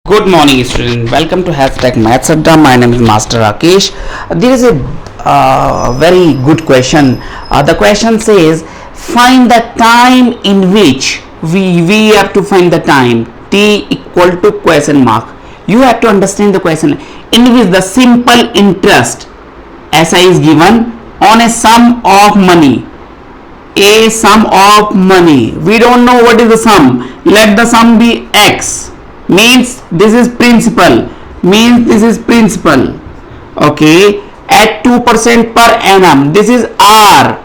Good morning, student. Welcome to Hashtag Maths Adda. My name is Master Rakesh. There is a very good question. The question says, find the time in which we have to find the time t equal to question mark. You have to understand the question in which the simple interest SI is given on a sum of money. A sum of money. We don't know what is the sum. Let the sum be x. Means this is principal. Okay, at 2% per annum. This is R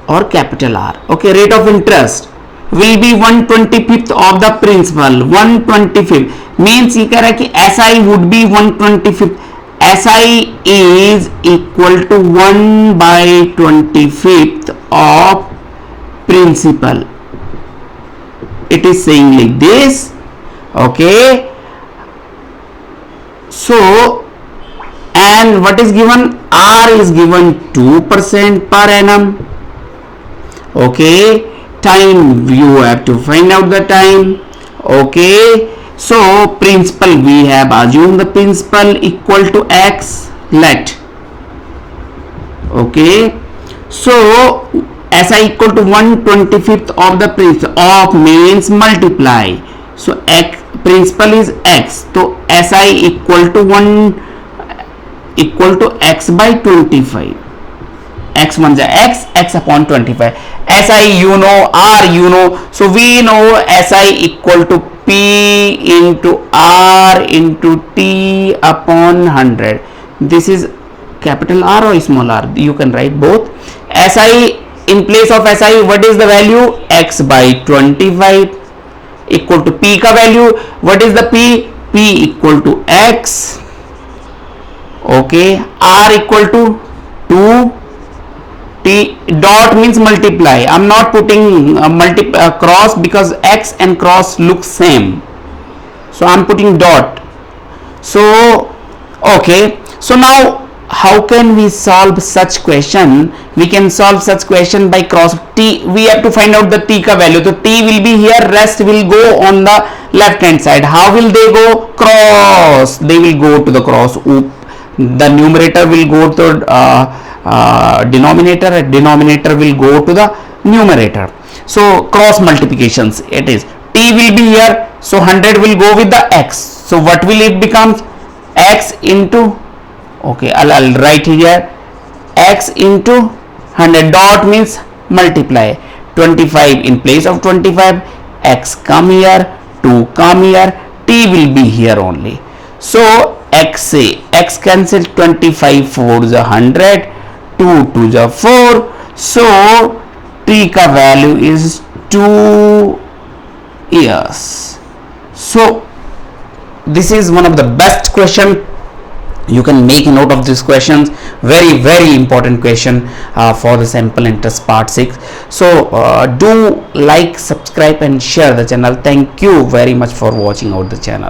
or capital R. Okay, rate of interest will be 1/25th of the principal. 1/25th means ये कह रहा है कि SI would be 1/25th. SI is equal to 1/25th of principal. It is saying like this. Okay, so and what is given? R is given 2% per annum. Okay, time you have to find out the time. Okay, so principal we have assumed the principal equal to x. Let okay, so SI equal to 1/25th of the principal of means multiply. So x principal is x, so SI equal to x by 25. X one is x upon 25. SI you know, R you know, so we know SI equal to P into R into T upon 100. This is capital R or small r, you can write both. SI in place of SI, what is the value? X by 25 equal to P का value, what is the P? P equal to X. Okay, R equal to 2. T dot means multiply. I'm not putting cross because X and cross look same, so I'm putting dot. So okay, so now how can we solve such question? We can solve such question by cross. T we have to find out the T ka value, so T will be here, rest will go on the left hand side. How will they go? Cross. They will go to the cross. The numerator will go to denominator, and denominator will go to the numerator. So cross multiplications it is. T will be here, so 100 will go with the x. So what will it become? X into, okay, I'll write here x into 100. Dot means multiply. 25 in place of 25. X come here, 2 come here, T will be here only. So x cancel. 25 4 is 100, 2 2 is 4. So T ka value is 2 years. So this is one of the best question. You can make a note of these questions. Very important question for the sample interest part 6. So do like, subscribe and share the channel. Thank you very much for watching out the channel.